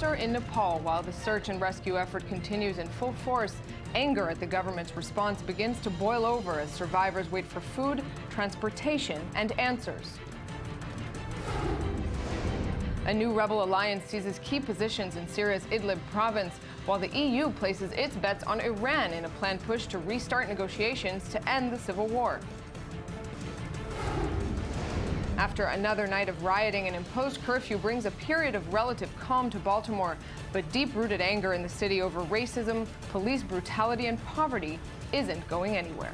disaster in Nepal. While the search and rescue effort continues in full force, anger at the government's response begins to boil over as survivors wait for food, transportation, and answers. A new rebel alliance seizes key positions in Syria's Idlib province, while the EU places its bets on Iran in a planned push to restart negotiations to end the civil war. After another night of rioting, an imposed curfew brings a period of relative calm to Baltimore, but deep-rooted anger in the city over racism, police brutality, and poverty isn't going anywhere.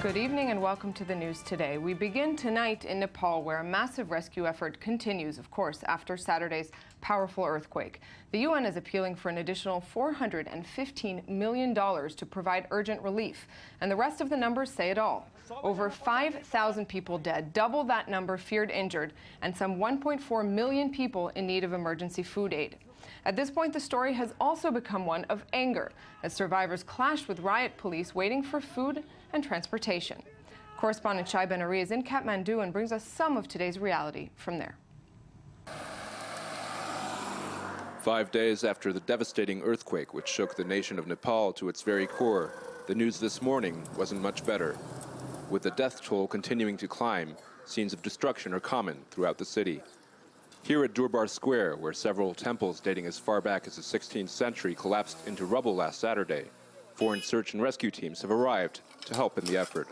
Good evening and welcome to the news today. We begin tonight in Nepal, where a massive rescue effort continues, of course, after Saturday's powerful earthquake. The UN is appealing for an additional $415 million to provide urgent relief, and the rest of the numbers say it all. Over 5,000 people dead, double that number feared injured, and some 1.4 million people in need of emergency food aid. At this point, the story has also become one of anger, as survivors clashed with riot police waiting for food and transportation. Correspondent Shai Ben-Ari is in Kathmandu and brings us some of today's reality from there. 5 days after the devastating earthquake which shook the nation of Nepal to its very core, the news this morning wasn't much better. With the death toll continuing to climb, scenes of destruction are common throughout the city. Here at Durbar Square, where several temples dating as far back as the 16th century collapsed into rubble last Saturday, foreign search and rescue teams have arrived to help in the effort.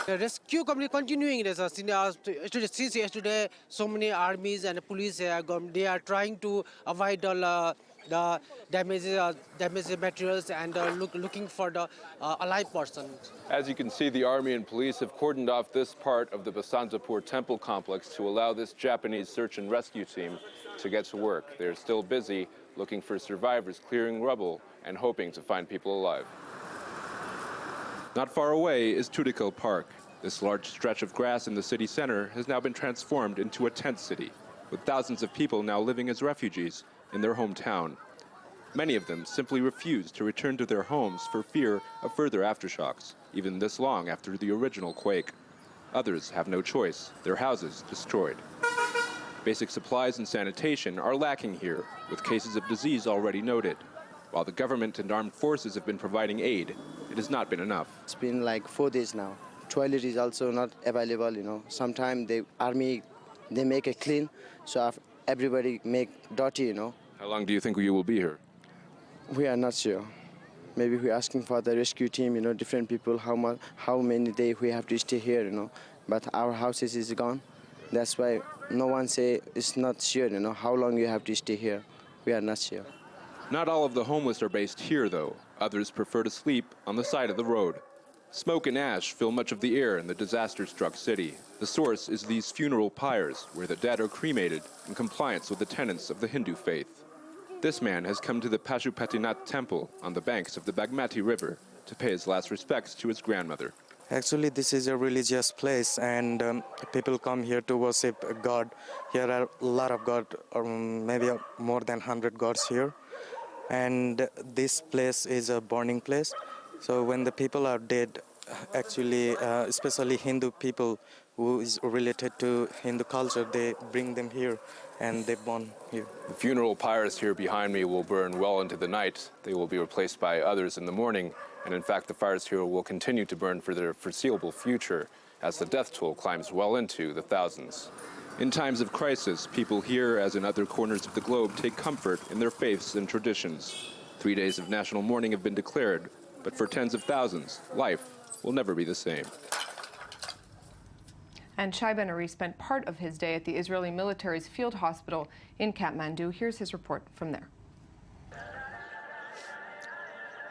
The rescue company continuing since yesterday. So many armies and police they are trying to avoid all the damaged materials and looking for the alive person. As you can see, the army and police have cordoned off this part of the Jaffa Port temple complex to allow this Japanese search and rescue team to get to work. They're still busy looking for survivors, clearing rubble, and hoping to find people alive. Not far away is Tudikal Park. This large stretch of grass in the city center has now been transformed into a tent city, with thousands of people now living as refugees in their hometown. Many of them simply refuse to return to their homes for fear of further aftershocks, even this long after the original quake. Others have no choice, their houses destroyed. Basic supplies and sanitation are lacking here, with cases of disease already noted. While the government and armed forces have been providing aid, it has not been enough. It's been like 4 days now. Toilet is also not available, Sometimes the army, they make it clean, so everybody make dirty, How long do you think you will be here? We are not sure. Maybe we're asking for the rescue team, different people, how many days we have to stay here, But our houses is gone. That's why no one say it's not sure, how long you have to stay here. We are not sure. Not all of the homeless are based here, though. Others prefer to sleep on the side of the road. Smoke and ash fill much of the air in the disaster-struck city. The source is these funeral pyres, where the dead are cremated in compliance with the tenets of the Hindu faith. This man has come to the Pashupatinath temple on the banks of the Bagmati River to pay his last respects to his grandmother. Actually, this is a religious place, and people come here to worship God. Here are a lot of God, maybe more than 100 gods here. And this place is a burning place. So when the people are dead, actually, especially Hindu people who is related to Hindu culture, they bring them here and they burn here. The funeral pyres here behind me will burn well into the night. They will be replaced by others in the morning. And in fact, the fires here will continue to burn for their foreseeable future as the death toll climbs well into the thousands. In times of crisis, people here, as in other corners of the globe, take comfort in their faiths and traditions. 3 days of national mourning have been declared, but for tens of thousands, life will never be the same. And Shai Ben-Ari spent part of his day at the Israeli military's field hospital in Kathmandu. Here's his report from there.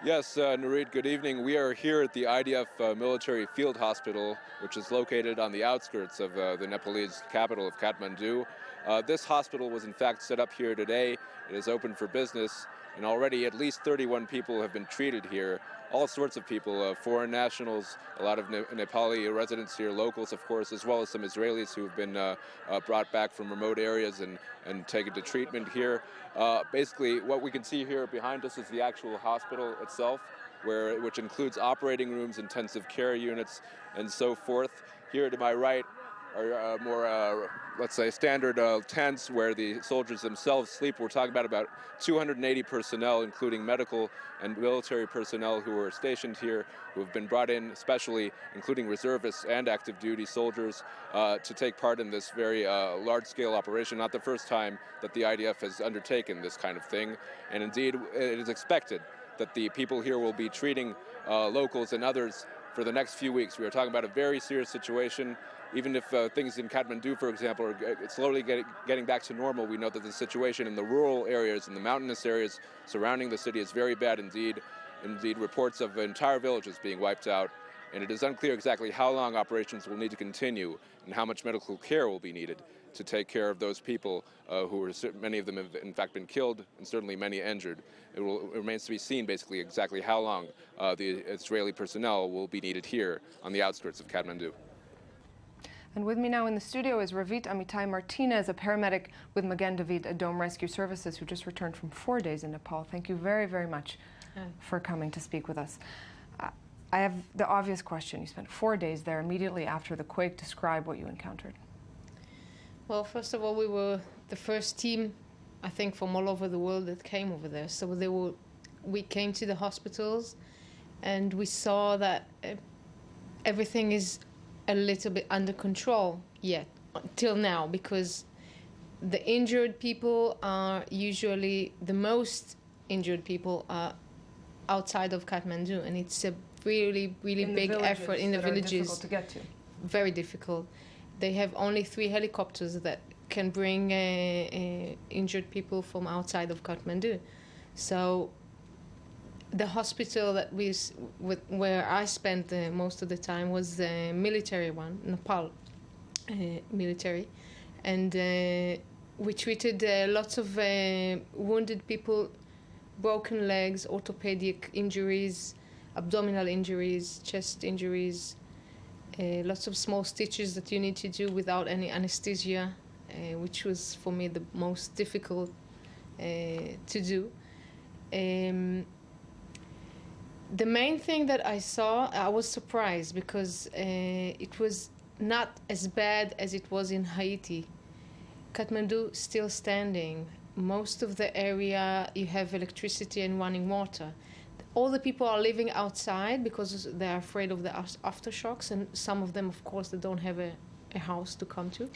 Yes, Nurit, good evening. We are here at the IDF military field hospital, which is located on the outskirts of the Nepalese capital of Kathmandu. This hospital was in fact set up here today. It is open for business, and already at least 31 people have been treated here. all sorts of people, foreign nationals, a lot of Nepali residents here, locals, of course, as well as some Israelis who've been brought back from remote areas and taken to treatment here. Basically, what we can see here behind us is the actual hospital itself, which includes operating rooms, intensive care units, and so forth. Here to my right are more, let's say, standard tents where the soldiers themselves sleep. We're talking about 280 personnel, including medical and military personnel who are stationed here, who have been brought in, especially including reservists and active duty soldiers, to take part in this very large-scale operation. Not the first time that the IDF has undertaken this kind of thing, and indeed it is expected that the people here will be treating locals and others for the next few weeks. We are talking about a very serious situation. Even if things in Kathmandu, for example, are slowly getting back to normal, we know that the situation in the rural areas and the mountainous areas surrounding the city is very bad indeed. Indeed, reports of entire villages being wiped out, and it is unclear exactly how long operations will need to continue and how much medical care will be needed to take care of those people many of them have in fact been killed and certainly many injured. It remains to be seen basically exactly how long the Israeli personnel will be needed here on the outskirts of Kathmandu. And with me now in the studio is Ravit Amitai Martinez, a paramedic with Magen David Adom Rescue Services, who just returned from 4 days in Nepal. Thank you very, very much for coming to speak with us. I have the obvious question. You spent 4 days there immediately after the quake. Describe what you encountered. Well, first of all, we were the first team, I think, from all over the world that came over there. So we came to the hospitals and we saw that everything is a little bit under control yet, till now, because the injured people are usually, the most injured people are outside of Kathmandu, and it's a really, really big effort in the villages. Difficult to get to. Very difficult. They have only 3 helicopters that can bring injured people from outside of Kathmandu. So the hospital that where I spent most of the time was the military one, Nepal military, and we treated lots of wounded people, broken legs, orthopedic injuries, abdominal injuries, chest injuries, lots of small stitches that you need to do without any anesthesia, which was for me the most difficult to do. The main thing that I saw, I was surprised because it was not as bad as it was in Haiti. Kathmandu still standing. Most of the area, you have electricity and running water. All the people are living outside because they're afraid of the aftershocks, and some of them, of course, they don't have a house to come to.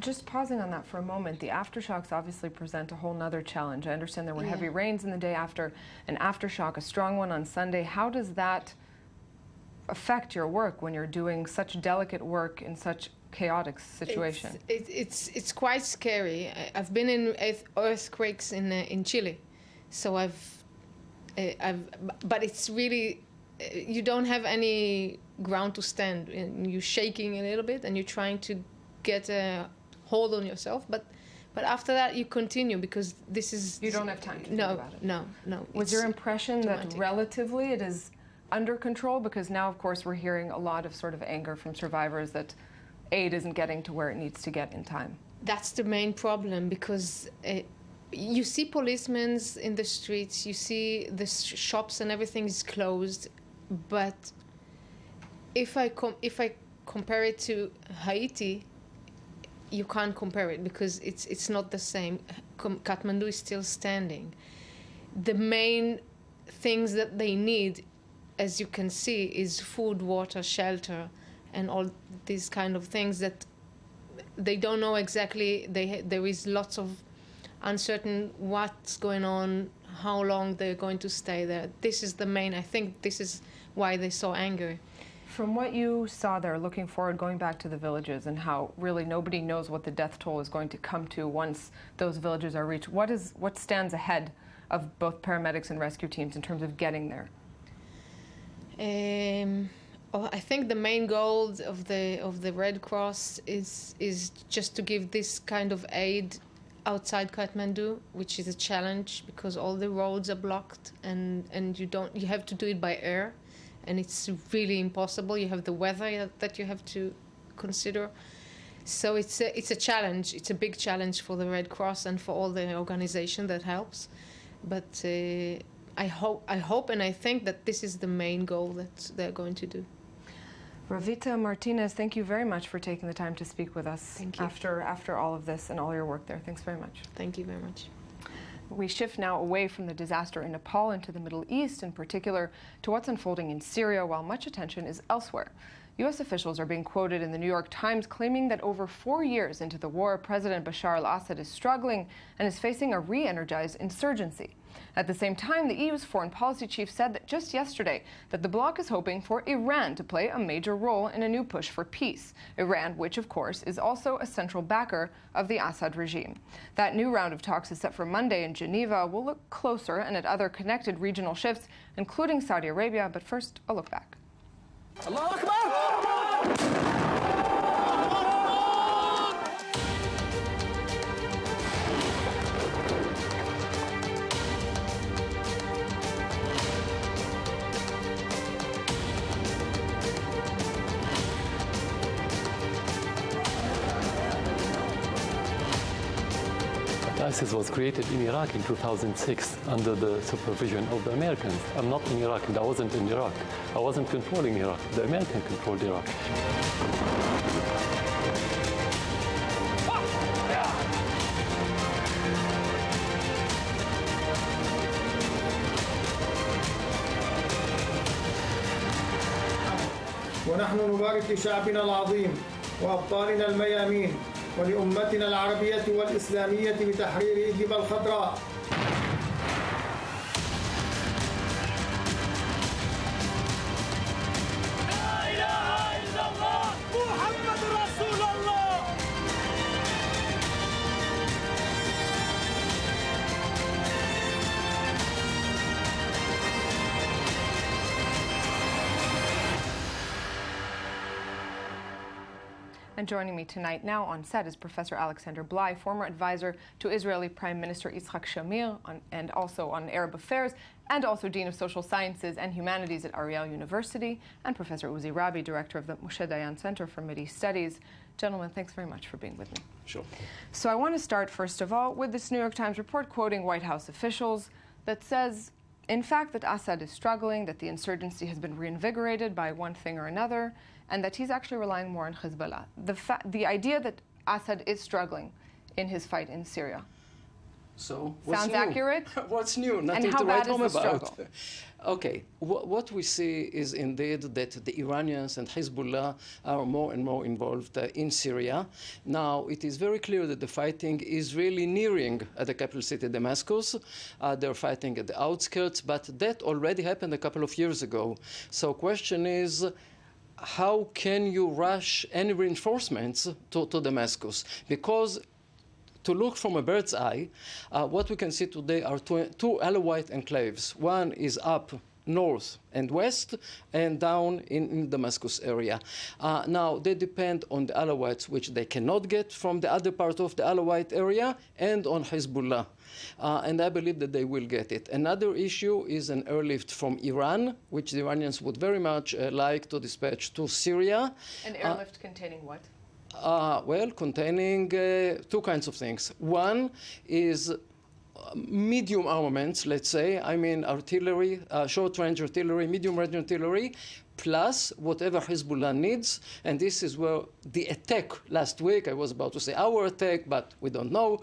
Just pausing on that for a moment, the aftershocks obviously present a whole nother challenge. I understand there were heavy rains in the day after, an aftershock, a strong one on Sunday. How does that affect your work when you're doing such delicate work in such chaotic situation? It's quite scary. I've been in earthquakes in Chile, so but it's really, you don't have any ground to stand, and you're shaking a little bit, and you're trying to get a hold on yourself, but after that you continue because this is... You don't have time to think about it. No. Was your impression that relatively it is under control? Because now, of course, we're hearing a lot of sort of anger from survivors that aid isn't getting to where it needs to get in time. That's the main problem, because you see policemen in the streets, you see the shops and everything is closed, but if I compare it to Haiti, you can't compare it because it's not the same. Kathmandu is still standing. The main things that they need, as you can see, is food, water, shelter, and all these kind of things that they don't know exactly. There is lots of uncertain what's going on, how long they're going to stay there. This is the main, I think this is why they're so angry. From what you saw there, looking forward, going back to the villages and how really nobody knows what the death toll is going to come to once those villages are reached, what stands ahead of both paramedics and rescue teams in terms of getting there? I think the main goal of the Red Cross is just to give this kind of aid outside Kathmandu, which is a challenge because all the roads are blocked, and you have to do it by air, and it's really impossible. You have the weather that you have to consider. So it's a challenge. It's a big challenge for the Red Cross and for all the organization that helps. But I hope and I think that this is the main goal that they're going to do. Ravita Martinez, thank you very much for taking the time to speak with us. Thank you. After all of this and all your work there. Thanks very much. Thank you very much. We shift now away from the disaster in Nepal into the Middle East, in particular to what's unfolding in Syria, while much attention is elsewhere. U.S. officials are being quoted in the New York Times claiming that over 4 years into the war, President Bashar al-Assad is struggling and is facing a re-energized insurgency. At the same time, the EU's foreign policy chief said that just yesterday that the bloc is hoping for Iran to play a major role in a new push for peace. Iran, which of course is also a central backer of the Assad regime. That new round of talks is set for Monday in Geneva. We'll look closer and at other connected regional shifts, including Saudi Arabia. But first, a look back. Allahu Akbar! ISIS was created in Iraq in 2006 under the supervision of the Americans. I'm not in Iraq, and I wasn't in Iraq. I wasn't controlling Iraq. The Americans controlled Iraq. ونحن نبارك لشعبنا العظيم وأبطالنا الميامين ولأمتنا العربية والإسلامية بتحرير إدلب الخضراء. لا إله إلا الله محمد رسول الله. And joining me tonight now on set is Professor Alexander Bly, former advisor to Israeli Prime Minister Yitzhak Shamir and also on Arab affairs, and also Dean of Social Sciences and Humanities at Ariel University, and Professor Uzi Rabi, Director of the Moshe Dayan Center for Mideast Studies. Gentlemen, thanks very much for being with me. Sure. So I want to start, first of all, with this New York Times report quoting White House officials that says, in fact, that Assad is struggling, that the insurgency has been reinvigorated by one thing or another, and that he's actually relying more on Hezbollah. The idea that Assad is struggling in his fight in Syria. So what's sounds new? accurate? What's new? Nothing and how to bad write is home the about. struggle? Okay, what we see is indeed that the Iranians and Hezbollah are more and more involved in Syria. Now, it is very clear that the fighting is really nearing the capital city, Damascus. They're fighting at the outskirts, but that already happened a couple of years ago. So question is, how can you rush any reinforcements to Damascus? Because to look from a bird's eye, what we can see today are two Alawite enclaves. One is up north and west, and down in Damascus area. Now, they depend on the Alawites, which they cannot get from the other part of the Alawite area, and on Hezbollah. And I believe that they will get it. Another issue is an airlift from Iran, which the Iranians would very much like to dispatch to Syria. An airlift containing what? Well, containing two kinds of things. One is medium armaments, let's say, I mean artillery, short-range artillery, medium-range artillery, plus whatever Hezbollah needs. And this is where the attack last week, I was about to say our attack, but we don't know.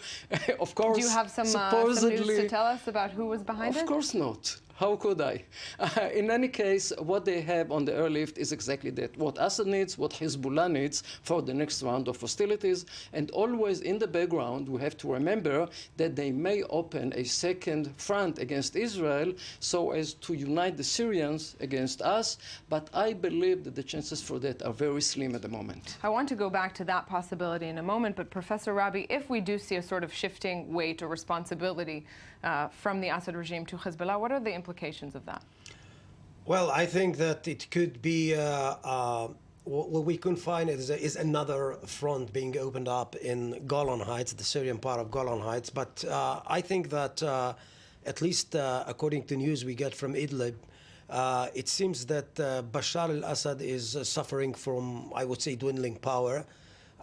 Of course, do you have some news to tell us about who was behind it? Of course not. How could I? In any case, what they have on the airlift is exactly that. What Assad needs, what Hezbollah needs for the next round of hostilities. And always in the background, we have to remember that they may open a second front against Israel so as to unite the Syrians against us. But I believe that the chances for that are very slim at the moment. I want to go back to that possibility in a moment. But Professor Rabi, if we do see a sort of shifting weight or responsibility from the Assad regime to Hezbollah, what are the implications of that? Well, I think that it could be a what we can find is another front being opened up in Golan Heights, the Syrian part of Golan Heights. But I think that, at least according to news we get from Idlib, it seems that Bashar al-Assad is suffering from, I would say, dwindling power.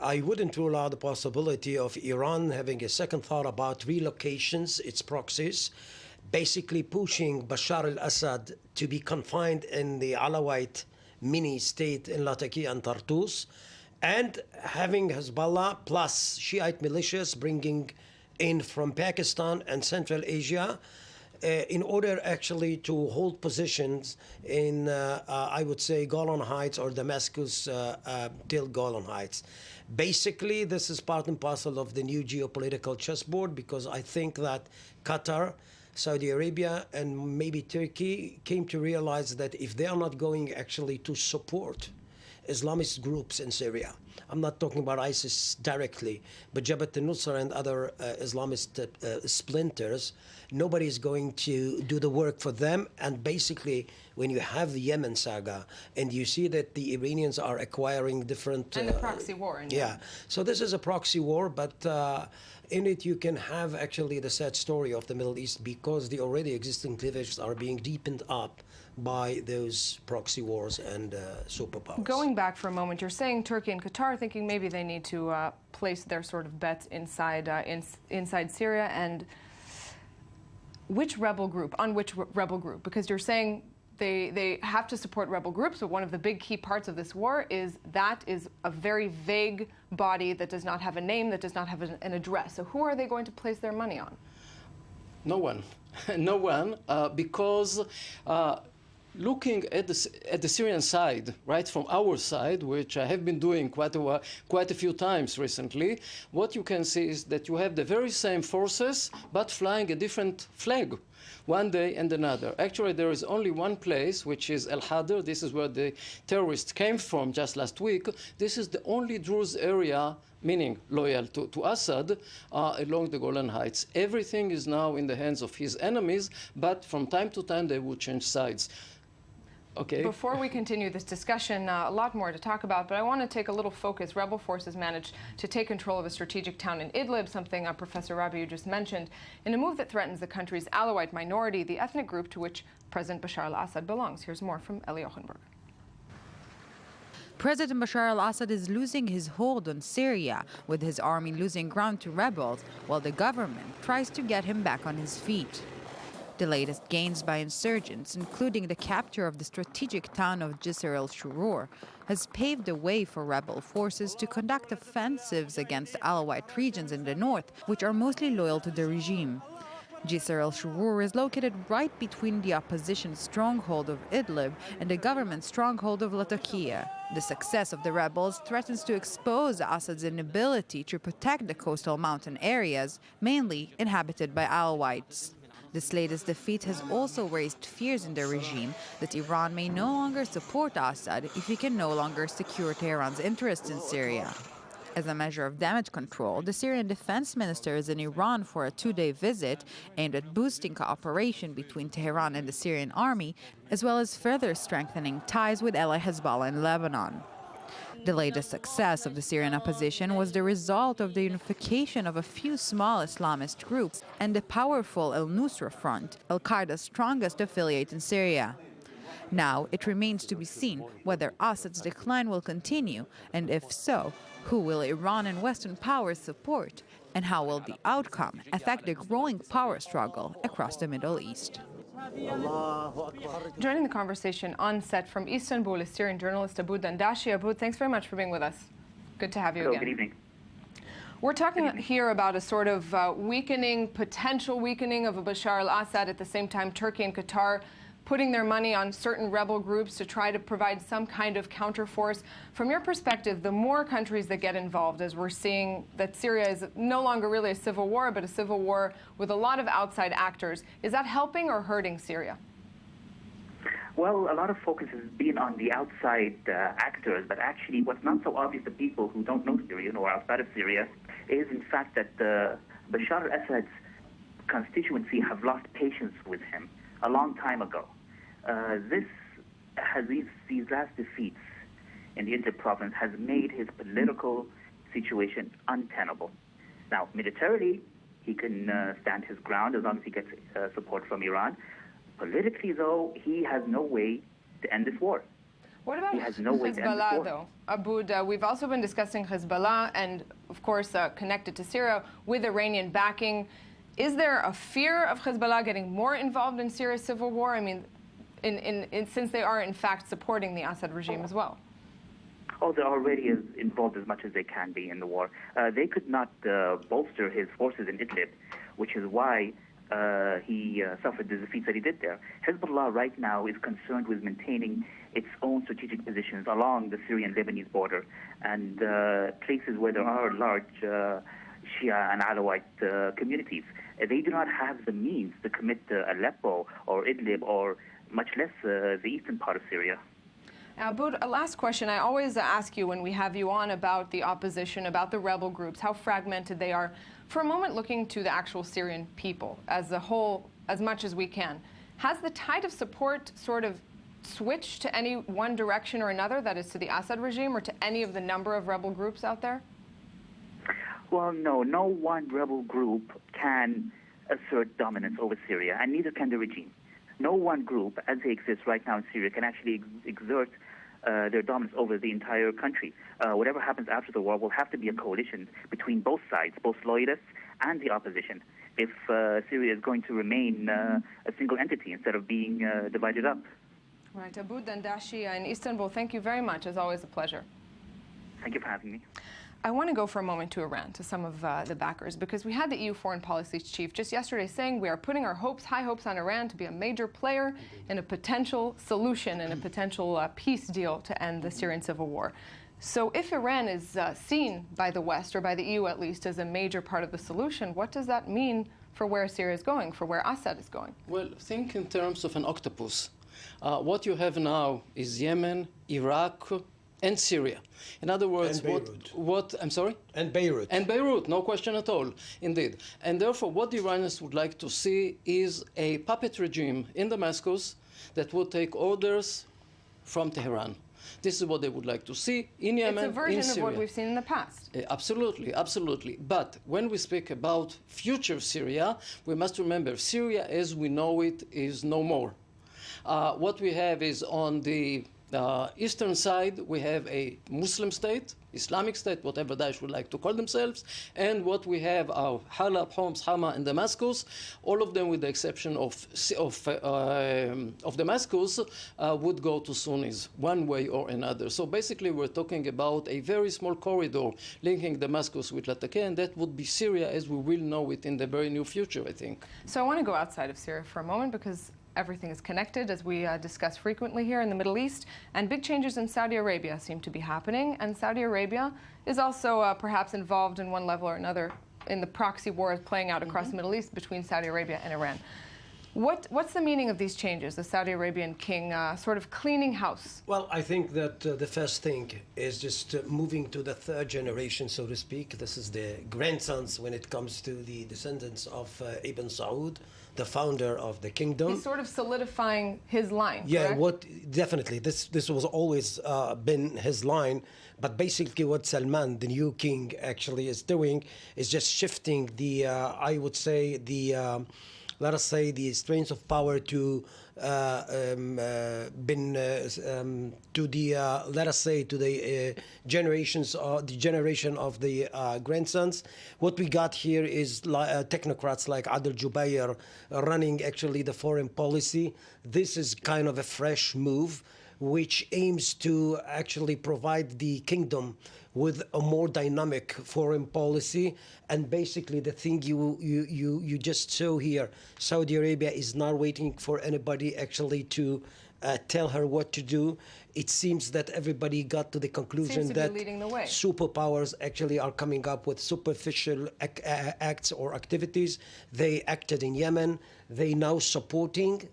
I wouldn't rule out the possibility of Iran having a second thought about relocations, its proxies, basically pushing Bashar al-Assad to be confined in the Alawite mini-state in Latakia and Tartus, and having Hezbollah plus Shiite militias bringing in from Pakistan and Central Asia in order actually to hold positions in, I would say, Golan Heights or Damascus till Golan Heights. Basically, this is part and parcel of the new geopolitical chessboard, because I think that Qatar, Saudi Arabia, and maybe Turkey came to realize that if they are not going actually to support Islamist groups in Syria, I'm not talking about ISIS directly, but Jabhat al-Nusra and other Islamist splinters, nobody is going to do the work for them. And basically, when you have the Yemen saga, and you see that the Iranians are acquiring different... and the proxy war. Yeah, so this is a proxy war, but in it you can have actually the sad story of the Middle East, because the already existing cleavages are being deepened up by those proxy wars and superpowers. Going back for a moment, you're saying Turkey and Qatar thinking maybe they need to place their sort of bets inside inside Syria, and which rebel group? On which rebel group? Because you're saying they have to support rebel groups, but one of the big key parts of this war is a very vague body that does not have a name, that does not have an address. So who are they going to place their money on? No one. No one, because looking at the Syrian side, right, from our side, which I have been doing quite a few times recently, what you can see is that you have the very same forces, but flying a different flag one day and another. Actually, there is only one place, which is Al-Hadr. This is where the terrorists came from just last week. This is the only Druze area, meaning loyal to Assad, along the Golan Heights. Everything is now in the hands of his enemies, but from time to time they will change sides. Okay. Before we continue this discussion, a lot more to talk about, but I want to take a little focus. Rebel forces managed to take control of a strategic town in Idlib, something Professor Rabi you just mentioned, in a move that threatens the country's Alawite minority, the ethnic group to which President Bashar al-Assad belongs. Here's more from Eli Ochenberg. President Bashar al-Assad is losing his hold on Syria, with his army losing ground to rebels, while the government tries to get him back on his feet. The latest gains by insurgents, including the capture of the strategic town of Jisr el-Shurur, has paved the way for rebel forces to conduct offensives against Alawite regions in the north, which are mostly loyal to the regime. Jisr el-Shurur is located right between the opposition stronghold of Idlib and the government stronghold of Latakia. The success of the rebels threatens to expose Assad's inability to protect the coastal mountain areas, mainly inhabited by Alawites. This latest defeat has also raised fears in the regime that Iran may no longer support Assad if he can no longer secure Tehran's interests in Syria. As a measure of damage control, the Syrian defense minister is in Iran for a two-day visit aimed at boosting cooperation between Tehran and the Syrian army, as well as further strengthening ties with ally Hezbollah in Lebanon. The latest success of the Syrian opposition was the result of the unification of a few small Islamist groups and the powerful al-Nusra Front, al-Qaeda's strongest affiliate in Syria. Now it remains to be seen whether Assad's decline will continue, and if so, who will Iran and Western powers support, and how will the outcome affect the growing power struggle across the Middle East. Joining the conversation on set from Istanbul is Syrian journalist Abu Dandashi. Abu, thanks very much for being with us. Good to have you again. Good evening. We're talking here about a sort of potential weakening of Bashar al-Assad. At the same time, Turkey and Qatar putting their money on certain rebel groups to try to provide some kind of counterforce. From your perspective, the more countries that get involved, as we're seeing that Syria is no longer really a civil war, but a civil war with a lot of outside actors, is that helping or hurting Syria? Well, a lot of focus has been on the outside actors, but actually what's not so obvious to people who don't know Syria or outside of Syria is, in fact, that Bashar al-Assad's constituency have lost patience with him a long time ago. These last defeats in the Idlib province has made his political situation untenable. Now, militarily, he can stand his ground as long as he gets support from Iran. Politically, though, he has no way to end this war. What about He has no way to end this Hezbollah, war. though? Aboud, we've also been discussing Hezbollah and, of course, connected to Syria with Iranian backing. Is there a fear of Hezbollah getting more involved in Syria's civil war? I mean, since they are, in fact, supporting the Assad regime as well. Oh, they're already involved as much as they can be in the war. They could not bolster his forces in Idlib, which is why he suffered the defeats that he did there. Hezbollah right now is concerned with maintaining its own strategic positions along the Syrian-Lebanese border and places where there are large Shia and Alawite communities. They do not have the means to commit Aleppo or Idlib or much less the eastern part of Syria. Aboud, a last question. I always ask you when we have you on about the opposition, about the rebel groups, how fragmented they are. For a moment, looking to the actual Syrian people as a whole, as much as we can, has the tide of support sort of switched to any one direction or another, that is to the Assad regime or to any of the number of rebel groups out there? Well, no one rebel group can assert dominance over Syria, and neither can the regime. No one group, as they exist right now in Syria, can actually exert their dominance over the entire country. Whatever happens after the war will have to be a coalition between both sides, both loyalists and the opposition, if Syria is going to remain a single entity instead of being divided up. Right. Aboud Dandashi in Istanbul, thank you very much. As always, a pleasure. Thank you for having me. I want to go for a moment to Iran, to some of the backers, because we had the EU foreign policy chief just yesterday saying we are putting our high hopes on Iran to be a major player in a potential solution and a potential peace deal to end the Syrian civil war. So if Iran is seen by the West, or by the EU at least, as a major part of the solution, what does that mean for where Syria is going, for where Assad is going? Well, think in terms of an octopus. What you have now is Yemen, Iraq, and Syria. In other words, I'm sorry? And Beirut. And Beirut, no question at all, indeed. And therefore, what the Iranians would like to see is a puppet regime in Damascus that would take orders from Tehran. This is what they would like to see in Yemen, it's a version in Syria. of what we've seen in the past. Absolutely, absolutely. But when we speak about future Syria, we must remember Syria as we know it is no more. What we have is on the eastern side, we have a Muslim state, Islamic state, whatever Daesh would like to call themselves, and what we have are Halab, Homs, Hama, and Damascus. All of them, with the exception of Damascus, would go to Sunnis, one way or another. So basically, we're talking about a very small corridor linking Damascus with Latakia, and that would be Syria as we will know it in the very near future, I think. So I want to go outside of Syria for a moment, because everything is connected, as we discuss frequently here in the Middle East, and big changes in Saudi Arabia seem to be happening, and Saudi Arabia is also perhaps involved in one level or another in the proxy wars playing out across the Middle East between Saudi Arabia and Iran. What's the meaning of these changes, the Saudi Arabian king sort of cleaning house? Well, I think that the first thing is just moving to the third generation, so to speak. This is the grandsons when it comes to the descendants of Ibn Saud, the founder of the kingdom. He's sort of solidifying his line, Yeah, correct? Definitely. This was always been his line. But basically what Salman, the new king, actually is doing is just shifting the, I would say, the... let us say the strains of power to let us say to the generations or the generation of the grandsons. What we got here is technocrats like Adel Jubair running actually the foreign policy. This is kind of a fresh move which aims to actually provide the kingdom with a more dynamic foreign policy. And basically the thing you just saw here, Saudi Arabia is not waiting for anybody actually to tell her what to do. It seems that everybody got to the conclusion that superpowers actually are coming up with superficial acts or activities. They acted in Yemen. They now supporting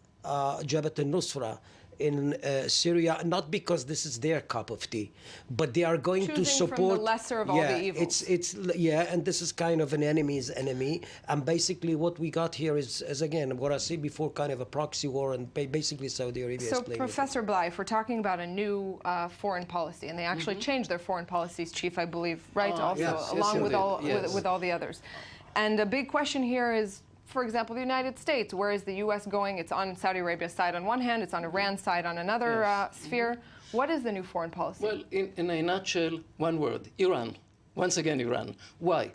Jabhat al-Nusra in Syria, not because this is their cup of tea, but they are going choosing to support from the lesser of all the evils. And this is kind of an enemy's enemy. And basically, what we got here is again what I said before, kind of a proxy war, and basically Saudi Arabia. So, is playing Professor Bly, if we're talking about a new foreign policy, and they actually changed their foreign policies chief, I believe, right? Also, yes, along with indeed. with all the others. And a big question here is, for example, the United States. Where is the U.S. going? It's on Saudi Arabia's side on one hand, it's on Iran's side on another sphere. What is the new foreign policy? Well, in a nutshell, one word: Iran. Once again, Iran. Why?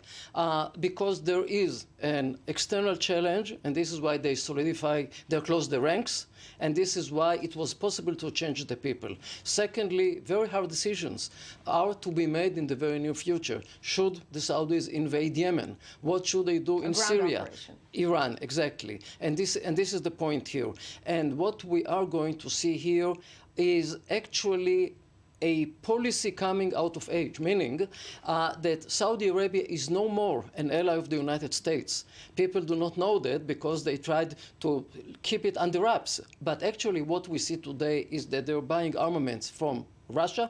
Because there is an external challenge, and this is why they close the ranks, and this is why it was possible to change the people. Secondly, very hard decisions are to be made in the very near future. Should the Saudis invade Yemen? What should they do in Syria? Operation. Iran, exactly. And this is the point here. And what we are going to see here is actually a policy coming out of age, meaning that Saudi Arabia is no more an ally of the United States. People do not know that because they tried to keep it under wraps. But actually what we see today is that they're buying armaments from Russia.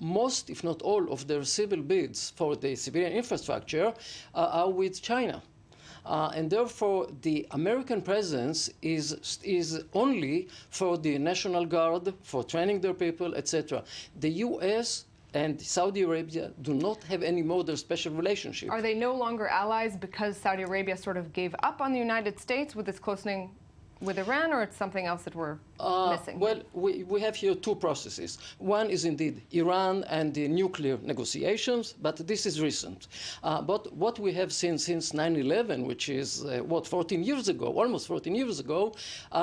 Most, if not all, of their civil bids for the civilian infrastructure are with China. And therefore, the American presence is only for the National Guard, for training their people, etc. The U.S. and Saudi Arabia do not have any more their special relationship. Are they no longer allies because Saudi Arabia sort of gave up on the United States with its closening with Iran, or it's something else that we're missing? Well, we have here two processes. One is indeed Iran and the nuclear negotiations, but this is recent. But what we have seen since 9/11, which is, 14 years ago, almost 14 years ago,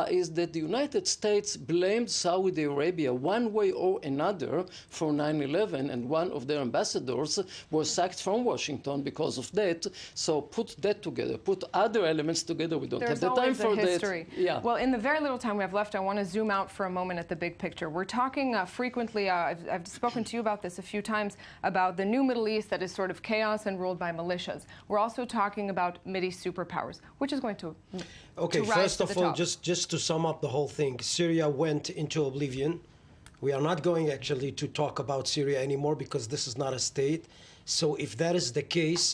is that the United States blamed Saudi Arabia one way or another for 9/11, and one of their ambassadors was sacked from Washington because of that. So put that together, put other elements together. We don't have the time for that. Yeah. Well, in the very little time we have left, I want to zoom out for a moment at the big picture. We're talking frequently, I've spoken to you about this a few times, about the new Middle East that is sort of chaos and ruled by militias. We're also talking about Mideast superpowers, which is going to Okay, to rise first to of the all, top. just to sum up the whole thing, Syria went into oblivion. We are not going actually to talk about Syria anymore because this is not a state. So if that is the case,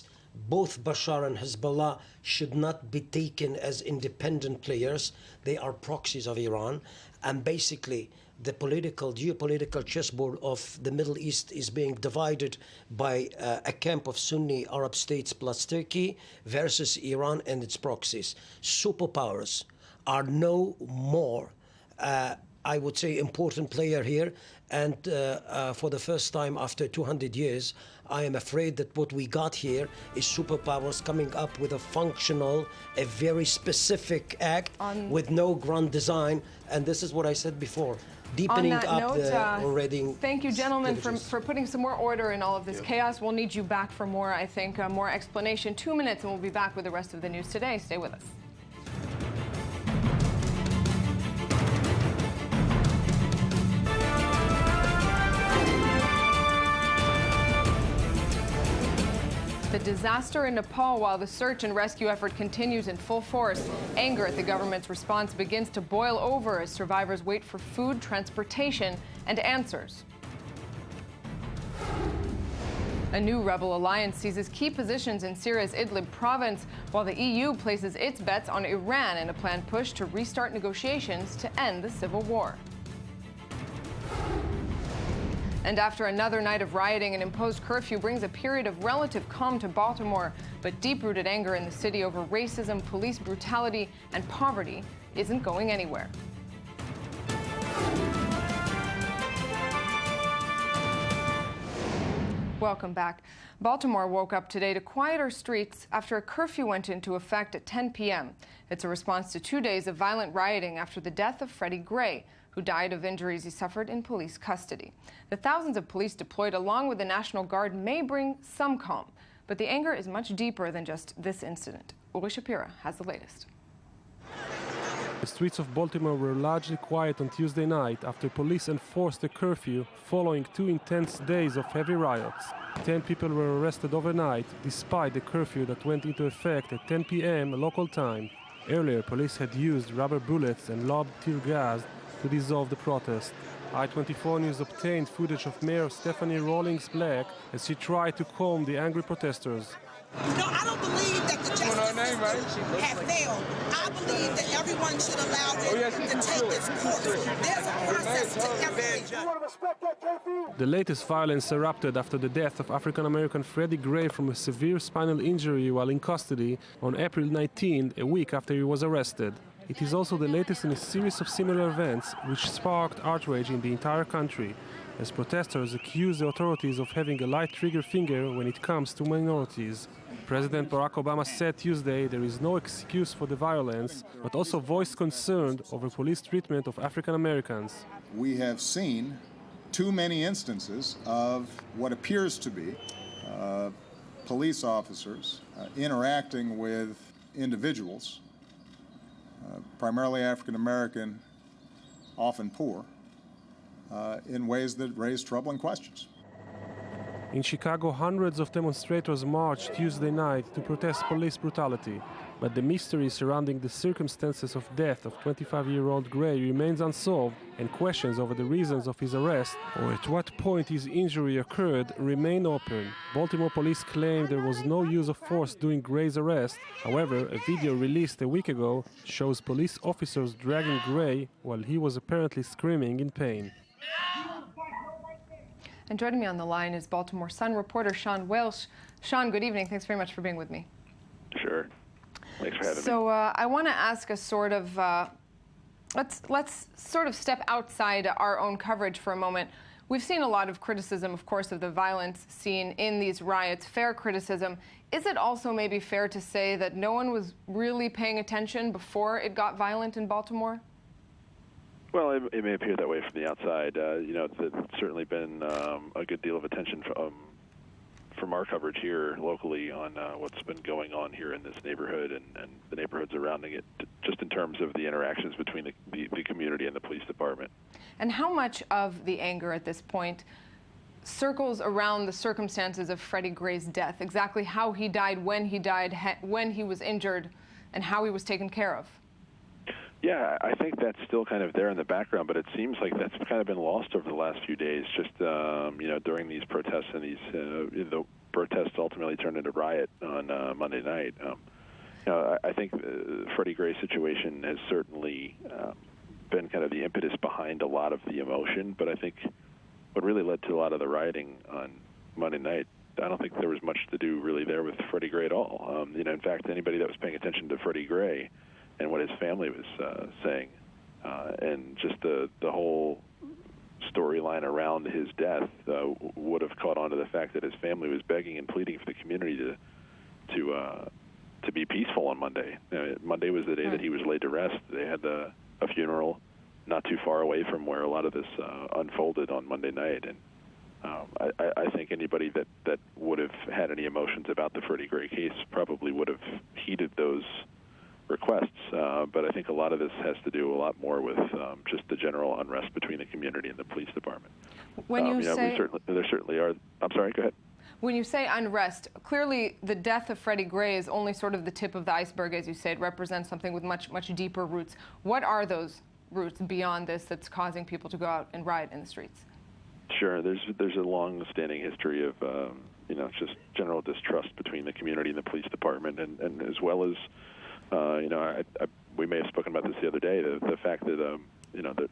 both Bashar and Hezbollah should not be taken as independent players. They are proxies of Iran. And basically, the geopolitical chessboard of the Middle East is being divided by a camp of Sunni Arab states plus Turkey versus Iran and its proxies. Superpowers are no more, I would say, important player here. And for the first time after 200 years, I am afraid that what we got here is superpowers coming up with a functional, a very specific act with no grand design. And this is what I said before, deepening On that up note, the already... Thank you, gentlemen, for putting some more order in all of this chaos. We'll need you back for more, I think, more explanation. 2 minutes, and we'll be back with the rest of the news today. Stay with us. The disaster in Nepal, while the search and rescue effort continues in full force. Anger at the government's response begins to boil over as survivors wait for food, transportation, and answers. A new rebel alliance seizes key positions in Syria's Idlib province, while the EU places its bets on Iran in a planned push to restart negotiations to end the civil war. And after another night of rioting, an imposed curfew brings a period of relative calm to Baltimore, but deep-rooted anger in the city over racism, police brutality, and poverty isn't going anywhere. Welcome back. Baltimore woke up today to quieter streets after a curfew went into effect at 10 p.m. It's a response to 2 days of violent rioting after the death of Freddie Gray, who died of injuries he suffered in police custody. The thousands of police deployed along with the National Guard may bring some calm, but the anger is much deeper than just this incident. Uri Shapira has the latest. The streets of Baltimore were largely quiet on Tuesday night after police enforced a curfew following 2 intense days of heavy riots. 10 people were arrested overnight despite the curfew that went into effect at 10 p.m. local time. Earlier, police had used rubber bullets and lobbed tear gas to dissolve the protest. I-24 News obtained footage of Mayor Stephanie Rawlings Black as she tried to calm the angry protesters. No, I don't believe that the justice system has failed. I believe that everyone should allow it to take its course. There's a process to everything. The latest violence erupted after the death of African-American Freddie Gray from a severe spinal injury while in custody on April 19, a week after he was arrested. It is also the latest in a series of similar events which sparked outrage in the entire country, as protesters accuse the authorities of having a light trigger finger when it comes to minorities. President Barack Obama said Tuesday there is no excuse for the violence, but also voiced concern over police treatment of African Americans. We have seen too many instances of what appears to be police officers interacting with individuals, primarily African American, often poor, in ways that raise troubling questions. In Chicago, hundreds of demonstrators marched Tuesday night to protest police brutality, but the mystery surrounding the circumstances of death of 25-year-old Gray remains unsolved, and questions over the reasons of his arrest or at what point his injury occurred remain open. Baltimore police claim there was no use of force during Gray's arrest. However, a video released a week ago shows police officers dragging Gray while he was apparently screaming in pain. And joining me on the line is Baltimore Sun reporter Sean Welsh. Sean, good evening. Thanks very much for being with me. Sure. Thanks for having me. So I want to ask a sort of, let's sort of step outside our own coverage for a moment. We've seen a lot of criticism, of course, of the violence seen in these riots, fair criticism. Is it also maybe fair to say that no one was really paying attention before it got violent in Baltimore? Well, it may appear that way from the outside. You know, there's certainly been a good deal of attention from our coverage here locally on what's been going on here in this neighborhood and the neighborhoods surrounding it, just in terms of the interactions between the community and the police department. And how much of the anger at this point circles around the circumstances of Freddie Gray's death, exactly how he died, when he was injured, and how he was taken care of? Yeah, I think that's still kind of there in the background, but it seems like that's kind of been lost over the last few days. Just you know, during these protests and the protests ultimately turned into riot on Monday night. You know, I think Freddie Gray's situation has certainly been kind of the impetus behind a lot of the emotion. But I think what really led to a lot of the rioting on Monday night, I don't think there was much to do really there with Freddie Gray at all. You know, in fact, anybody that was paying attention to Freddie Gray and what his family was saying, and just the whole storyline around his death would have caught on to the fact that his family was begging and pleading for the community to be peaceful on Monday. Monday was the day that he was laid to rest. They had a funeral not too far away from where a lot of this unfolded on Monday night, and I think anybody that would have had any emotions about the Freddie Gray case probably would have heeded those requests, but I think a lot of this has to do a lot more with just the general unrest between the community and the police department. When you know, say there certainly are. I'm sorry. Go ahead. When you say unrest, clearly the death of Freddie Gray is only sort of the tip of the iceberg, as you say. It represents something with much deeper roots. What are those roots beyond this that's causing people to go out and riot in the streets? Sure. There's a long-standing history of you know, just general distrust between the community and the police department, and as well as you know, we may have spoken about this the other day, the fact that, you know, that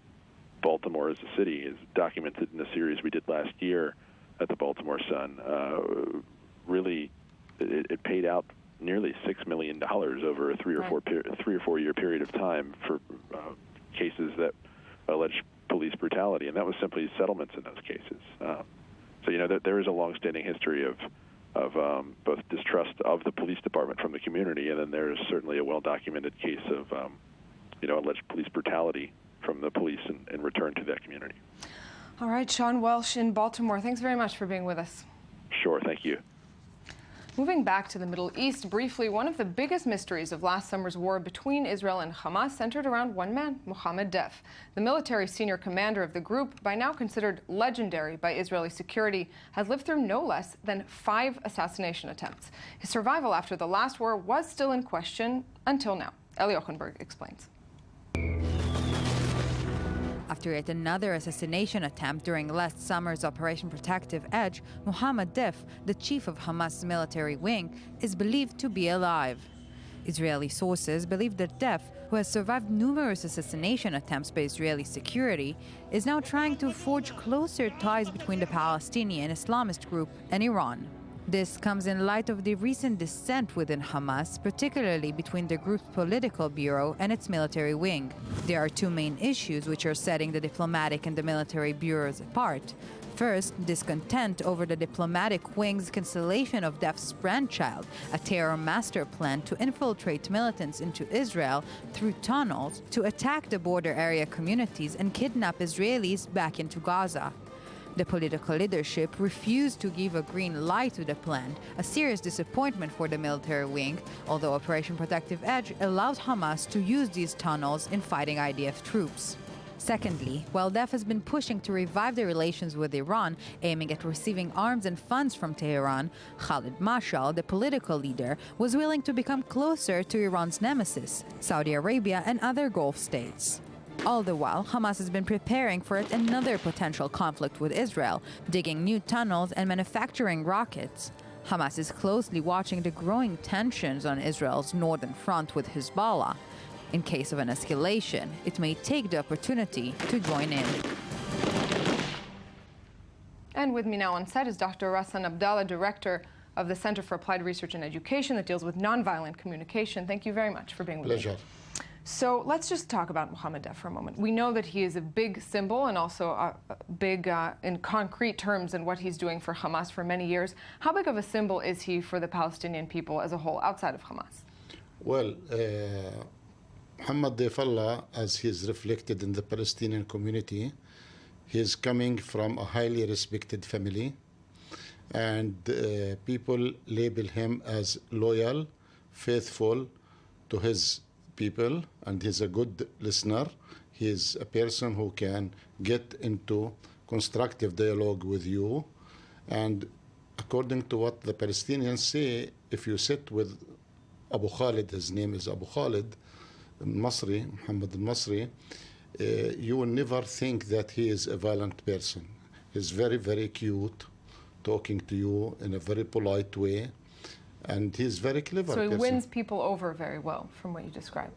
Baltimore as a city is documented in a series we did last year at the Baltimore Sun. Really, it paid out nearly $6 million over a three or four year period of time for cases that allege police brutality, and that was simply settlements in those cases. So, you know, there is a long-standing history of both distrust of the police department from the community, and then there's certainly a well-documented case of, you know, alleged police brutality from the police in return to that community. All right, Sean Welsh in Baltimore, thanks very much for being with us. Sure, thank you. Moving back to the Middle East briefly, one of the biggest mysteries of last summer's war between Israel and Hamas centered around one man, Mohammed Deif. The military senior commander of the group, by now considered legendary by Israeli security, has lived through no less than 5 assassination attempts. His survival after the last war was still in question until now. Eli Ochenberg explains. After yet another assassination attempt during last summer's Operation Protective Edge, Mohammed Deif, the chief of Hamas' military wing, is believed to be alive. Israeli sources believe that Deif, who has survived numerous assassination attempts by Israeli security, is now trying to forge closer ties between the Palestinian Islamist group and Iran. This comes in light of the recent dissent within Hamas, particularly between the group's political bureau and its military wing. There are two main issues which are setting the diplomatic and the military bureaus apart. First, discontent over the diplomatic wing's cancellation of Deif's grandchild, a terror master plan to infiltrate militants into Israel through tunnels to attack the border area communities and kidnap Israelis back into Gaza. The political leadership refused to give a green light to the plan, a serious disappointment for the military wing, although Operation Protective Edge allows Hamas to use these tunnels in fighting IDF troops. Secondly, while Deif has been pushing to revive the relations with Iran, aiming at receiving arms and funds from Tehran, Khalid Mashal, the political leader, was willing to become closer to Iran's nemesis, Saudi Arabia and other Gulf states. All the while, Hamas has been preparing for yet another potential conflict with Israel, digging new tunnels and manufacturing rockets. Hamas is closely watching the growing tensions on Israel's northern front with Hezbollah. In case of an escalation, it may take the opportunity to join in. And with me now on set is Dr. Rassan Abdallah, Director of the Center for Applied Research and Education that deals with nonviolent communication. Thank you very much for being with me. Pleasure. So let's just talk about Mohammed Deif for a moment. We know that he is a big symbol and also big in concrete terms in what he's doing for Hamas for many years. How big of a symbol is he for the Palestinian people as a whole outside of Hamas? Well, Mohammed Deif, as he's reflected in the Palestinian community, he's coming from a highly respected family, and people label him as loyal, faithful to his people, and he's a good listener. He's a person who can get into constructive dialogue with you. And according to what the Palestinians say, if you sit with Abu Khalid, his name is Abu Khalid al-Masri, Muhammad al-Masri, you will never think that he is a violent person. He's very, very cute, talking to you in a very polite way. And he's very clever. So he wins people over very well, from what you describe.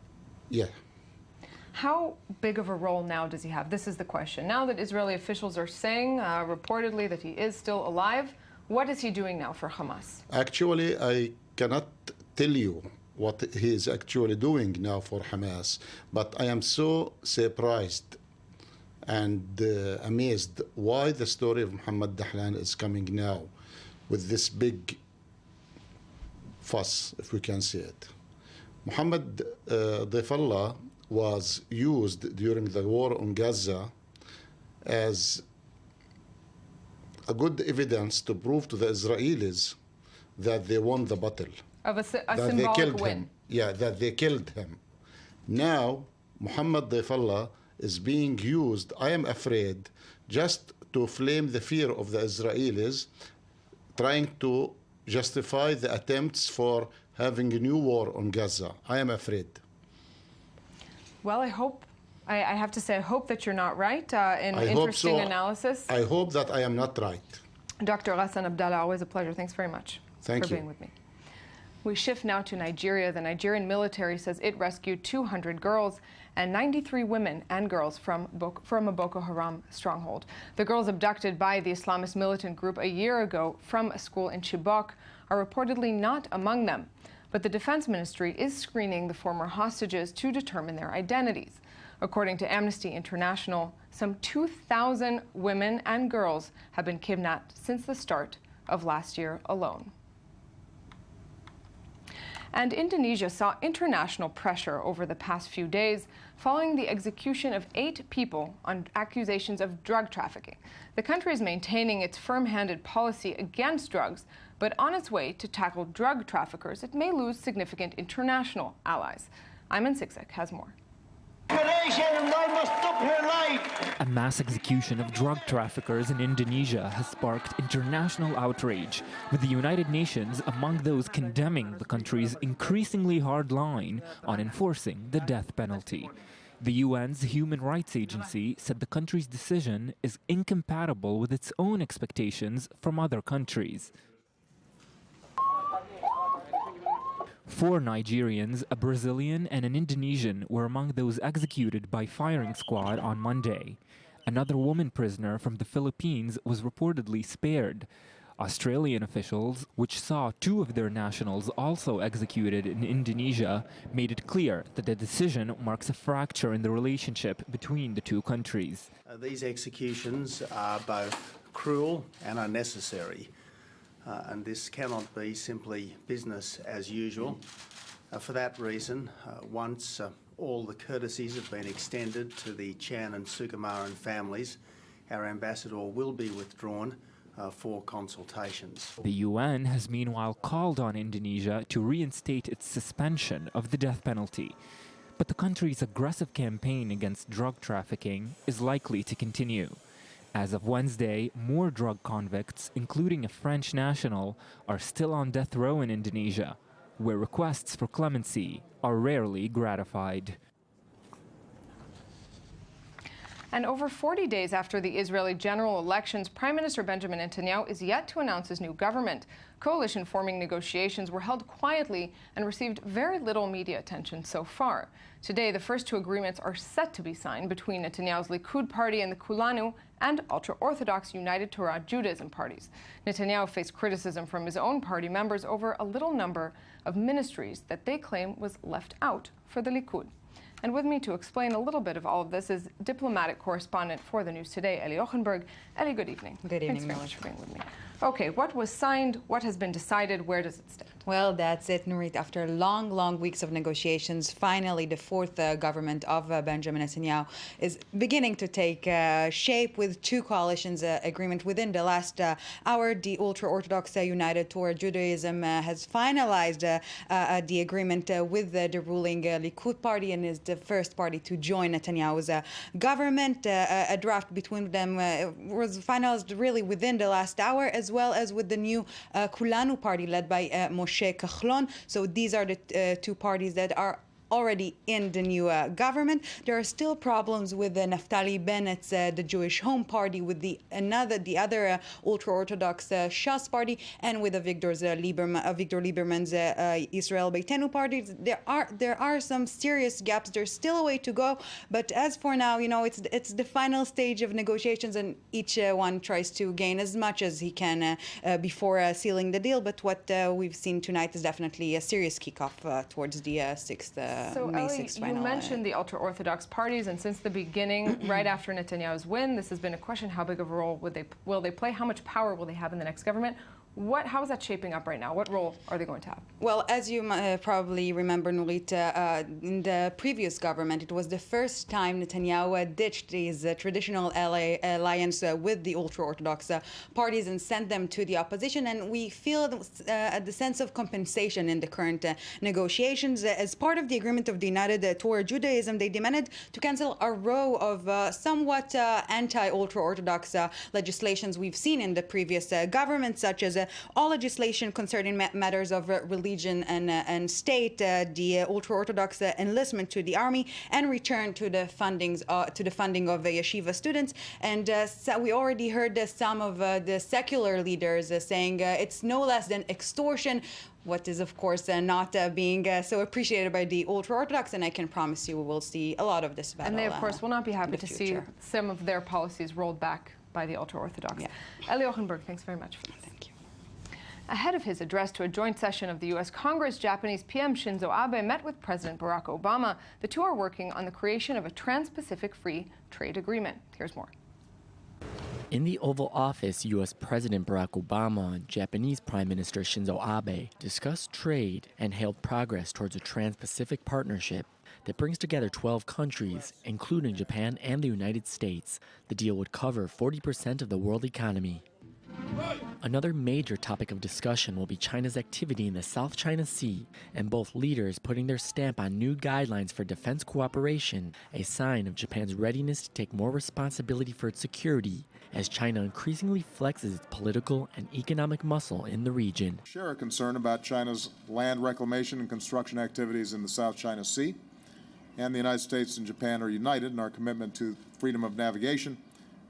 Yeah. How big of a role now does he have? This is the question. Now that Israeli officials are saying, reportedly, that he is still alive, what is he doing now for Hamas? Actually, I cannot tell you what he is actually doing now for Hamas, but I am so surprised and amazed why the story of Mohammed Dahlan is coming now with this big fuss, if we can say it. Mohammed Deif was used during the war on Gaza as a good evidence to prove to the Israelis that they won the battle. Of a that symbolic they killed win. him. Yeah, that they killed him. Now, Mohammed Deif is being used, I am afraid, just to flame the fear of the Israelis, trying to justify the attempts for having a new war on Gaza. I am afraid. Well, I have to say, I hope that you're not right. Interesting analysis. I hope that I am not right. Dr. Rassan Abdallah, always a pleasure. Thanks very much for being with me. We shift now to Nigeria. The Nigerian military says it rescued 200 girls and 93 women and girls from a Boko Haram stronghold. The girls abducted by the Islamist militant group a year ago from a school in Chibok are reportedly not among them. But the Defense Ministry is screening the former hostages to determine their identities. According to Amnesty International, some 2,000 women and girls have been kidnapped since the start of last year alone. And Indonesia saw international pressure over the past few days following the execution of 8 people on accusations of drug trafficking. The country is maintaining its firm-handed policy against drugs, but on its way to tackle drug traffickers, it may lose significant international allies. Ayman Siksek has more. A mass execution of drug traffickers in Indonesia has sparked international outrage, with the United Nations among those condemning the country's increasingly hard line on enforcing the death penalty. The UN's Human Rights Agency said the country's decision is incompatible with its own expectations from other countries. 4 Nigerians, a Brazilian and an Indonesian were among those executed by firing squad on Monday. Another woman prisoner from the Philippines was reportedly spared. Australian officials, which saw 2 of their nationals also executed in Indonesia, made it clear that the decision marks a fracture in the relationship between the 2 countries. These executions are both cruel and unnecessary, and this cannot be simply business as usual. For that reason, once all the courtesies have been extended to the Chan and Sukumaran families, our ambassador will be withdrawn for consultations. The UN has meanwhile called on Indonesia to reinstate its suspension of the death penalty. But the country's aggressive campaign against drug trafficking is likely to continue. As of Wednesday, more drug convicts, including a French national, are still on death row in Indonesia, where requests for clemency are rarely gratified. And over 40 days after the Israeli general elections, Prime Minister Benjamin Netanyahu is yet to announce his new government. Coalition-forming negotiations were held quietly and received very little media attention so far. Today, the first 2 agreements are set to be signed between Netanyahu's Likud party and the Kulanu and ultra-Orthodox United Torah Judaism parties. Netanyahu faced criticism from his own party members over a little number of ministries that they claim was left out for the Likud. And with me to explain a little bit of all of this is diplomatic correspondent for the News Today, Eli Ochenberg. Eli, good evening. Good evening, Thanks very much for being with me. Okay, what was signed? What has been decided? Where does it stand? Well, that's it, Nurit. After long weeks of negotiations, finally the 4th government of Benjamin Netanyahu is beginning to take shape with 2 coalitions agreement. Within the last hour, the ultra-Orthodox United Torah Judaism has finalized the agreement with the ruling Likud party and is the first party to join Netanyahu's government. A draft between them was finalized really within the last hour, as well as with the new Kulanu party led by Moshe Kahlon. So these are the 2 parties that are already in the new government. There are still problems with Naftali Bennett's the Jewish Home Party, with the other ultra-Orthodox Shas party, and with Victor Lieberman's Israel Beitenu party. There are some serious gaps. There's still a way to go, but as for now, it's the final stage of negotiations, and each one tries to gain as much as he can before sealing the deal. But what we've seen tonight is definitely a serious kickoff towards the 6th. So, May Eli, 6th you final. mentioned the ultra-Orthodox parties, and since the beginning, right after Netanyahu's win, this has been a question: how big of a role will they play? How much power will they have in the next government? How is that shaping up right now? What role are they going to have? Well, as you probably remember, Nurit, in the previous government, it was the first time Netanyahu ditched his traditional alliance with the ultra-Orthodox parties and sent them to the opposition. And we feel the sense of compensation in the current negotiations. As part of the agreement of the United Torah Judaism, they demanded to cancel a row of somewhat anti-ultra-Orthodox legislations we've seen in the previous government, such as all legislation concerning matters of religion and state, the ultra-Orthodox enlistment to the army, and return to the funding of yeshiva students. And so we already heard some of the secular leaders saying it's no less than extortion, what is, of course, not being so appreciated by the ultra-Orthodox, and I can promise you we will see a lot of this battle. And they, of course, will not be happy to future. see some of their policies rolled back by the ultra-Orthodox. Yeah. Eli Ochenberg, thanks very much for this. Thank you. Ahead of his address to a joint session of the U.S. Congress, Japanese PM Shinzo Abe met with President Barack Obama. The two are working on the creation of a Trans-Pacific Free Trade Agreement. Here's more. In the Oval Office, U.S. President Barack Obama and Japanese Prime Minister Shinzo Abe discussed trade and hailed progress towards a Trans-Pacific partnership that brings together 12 countries, including Japan and the United States. The deal would cover 40% of the world economy. Another major topic of discussion will be China's activity in the South China Sea, and both leaders putting their stamp on new guidelines for defense cooperation, a sign of Japan's readiness to take more responsibility for its security as China increasingly flexes its political and economic muscle in the region. Share a concern about China's land reclamation and construction activities in the South China Sea and the United States and Japan are united in our commitment to freedom of navigation,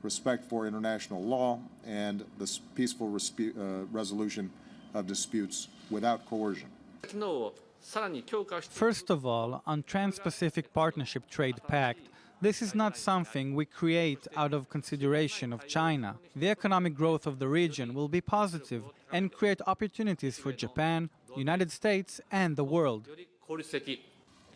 respect for international law, and the peaceful resolution of disputes without coercion. First of all, on Trans-Pacific Partnership Trade Pact, this is not something we create out of consideration of China. The economic growth of the region will be positive and create opportunities for Japan, United States, and the world.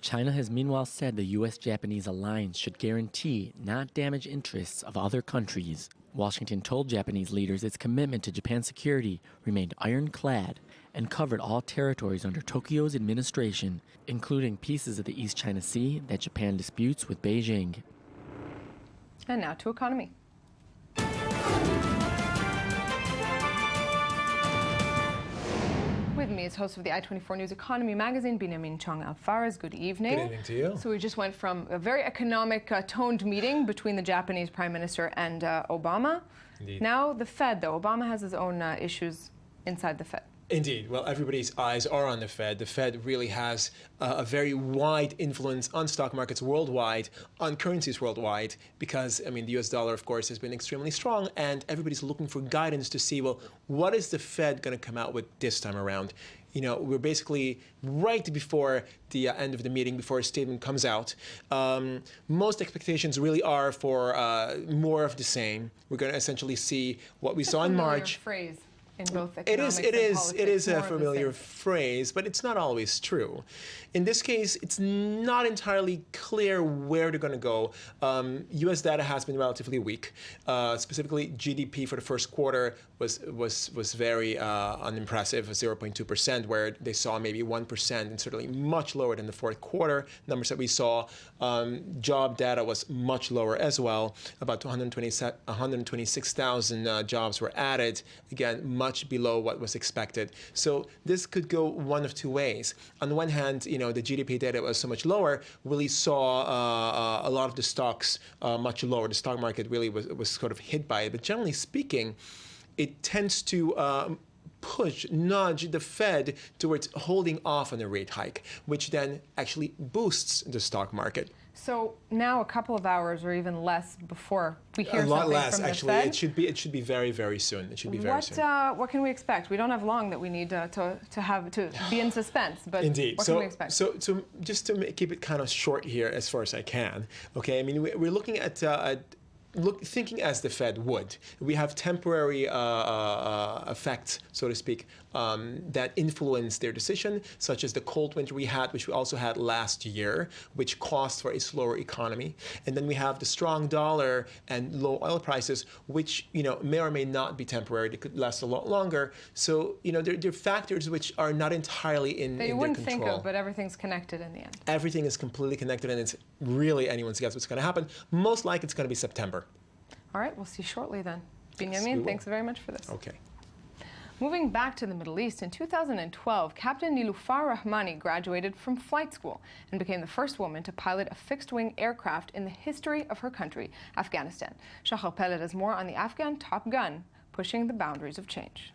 China has meanwhile said the U.S.-Japanese alliance should guarantee not damage interests of other countries. Washington told Japanese leaders its commitment to Japan's security remained ironclad and covered all territories under Tokyo's administration, including pieces of the East China Sea that Japan disputes with Beijing. And now to economy. With me is host of the I-24 News Economy Magazine, Binyamin Chong Alfaraz. Good evening. Good evening to you. So we just went from a very economic toned meeting between the Japanese Prime Minister and Obama. Indeed. Now the Fed, though. Obama has his own issues inside the Fed. Indeed. Well, everybody's eyes are on the Fed. The Fed really has a very wide influence on stock markets worldwide, on currencies worldwide, because, I mean, the US dollar, of course, has been extremely strong, and everybody's looking for guidance to see, well, what is the Fed going to come out with this time around? You know, we're basically right before the end of the meeting, before a statement comes out. Most expectations really are for more of the same. We're going to essentially see what we saw in March. Phrase. In both It economics and politics, is a more of the familiar same. phrase, but it's not always true. In this case, it's not entirely clear where they're going to go. U.S. data has been relatively weak. Specifically, GDP for the first quarter was very unimpressive, 0.2%, where they saw maybe 1%, and certainly much lower than the fourth quarter numbers that we saw. Job data was much lower as well. About 126,000 jobs were added. Again, much below what was expected. So this could go one of two ways. On the one hand, you know, the GDP data was so much lower, really saw a lot of the stocks much lower. The stock market really was sort of hit by it. But generally speaking, it tends to nudge the Fed towards holding off on a rate hike, which then actually boosts the stock market. So now a couple of hours or even less before we hear a lot something less, from actually. the Fed. It should be very, very soon. It should be very soon. What can we expect? We don't have long that we need to be in suspense. But Indeed. What can we expect? So just to keep it kind of short here as far as I can. Okay. I mean, we're looking at. Thinking as the Fed would, we have temporary effects, so to speak, that influence their decision, such as the cold winter we had, which we also had last year, which caused for a slower economy. And then we have the strong dollar and low oil prices, which, you know, may or may not be temporary. They could last a lot longer. So, you know, they're factors which are not entirely in their control. That you wouldn't think of, but everything's connected in the end. Everything is completely connected, and it's really anyone's guess what's going to happen. Most likely it's going to be September. All right, we'll see shortly then. Binyamin, thanks very much for this. Okay. Moving back to the Middle East, in 2012, Captain Nilufar Rahmani graduated from flight school and became the first woman to pilot a fixed-wing aircraft in the history of her country, Afghanistan. Shahar Peled has more on the Afghan Top Gun pushing the boundaries of change.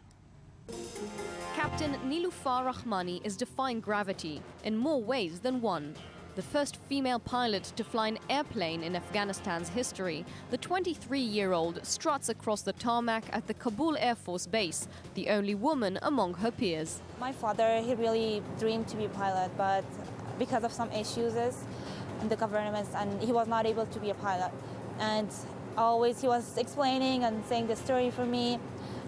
Captain Nilufar Rahmani is defying gravity in more ways than one. The first female pilot to fly an airplane in Afghanistan's history, the 23-year-old struts across the tarmac at the Kabul Air Force Base, the only woman among her peers. My father, he really dreamed to be a pilot, but because of some issues in the government, and he was not able to be a pilot. And always he was explaining and saying the story for me,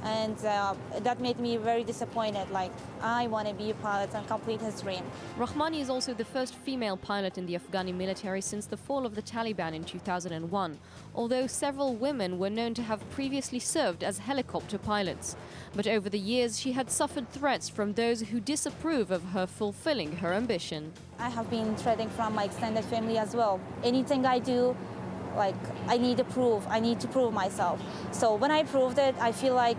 and that made me very disappointed. Like, I want to be a pilot and complete his dream. Rahmani is also the first female pilot in the Afghani military since the fall of the Taliban in 2001, although several women were known to have previously served as helicopter pilots. But over the years, she had suffered threats from those who disapprove of her fulfilling her ambition. I have been threatened from my extended family as well. Anything I do, like, I need to prove myself. So when I proved it, I feel like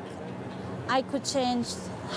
I could change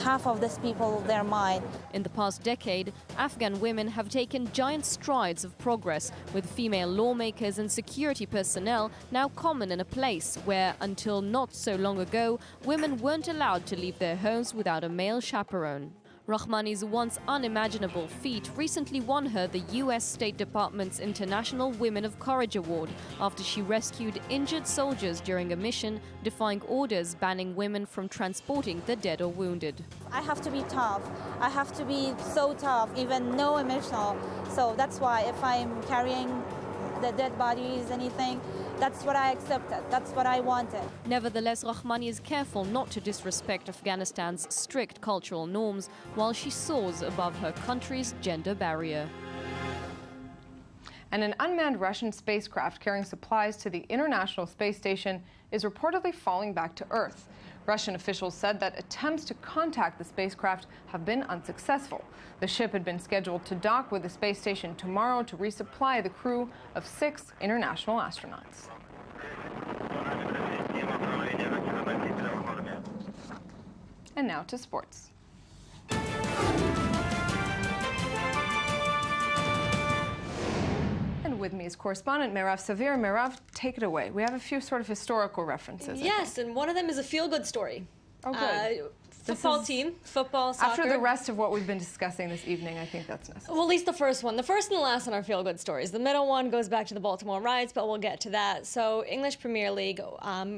half of these people, their mind. In the past decade, Afghan women have taken giant strides of progress, with female lawmakers and security personnel now common in a place where, until not so long ago, women weren't allowed to leave their homes without a male chaperone. Rahmani's once unimaginable feat recently won her the U.S. State Department's International Women of Courage Award after she rescued injured soldiers during a mission, defying orders banning women from transporting the dead or wounded. I have to be tough. I have to be so tough, even no emotional. So that's why if I'm carrying the dead bodies, anything, that's what I accepted. That's what I wanted. Nevertheless, Rahmani is careful not to disrespect Afghanistan's strict cultural norms while she soars above her country's gender barrier. And an unmanned Russian spacecraft carrying supplies to the International Space Station is reportedly falling back to Earth. Russian officials said that attempts to contact the spacecraft have been unsuccessful. The ship had been scheduled to dock with the space station tomorrow to resupply the crew of 6 international astronauts. And now to sports. And with me is correspondent Merav Savir. Merav, take it away. We have a few sort of historical references. Yes, and one of them is a feel-good story. Oh, good. Football team, football, soccer. After the rest of what we've been discussing this evening, I think that's necessary. Well, at least the first one. The first and the last one are feel-good stories. The middle one goes back to the Baltimore riots, but we'll get to that. So, English Premier League,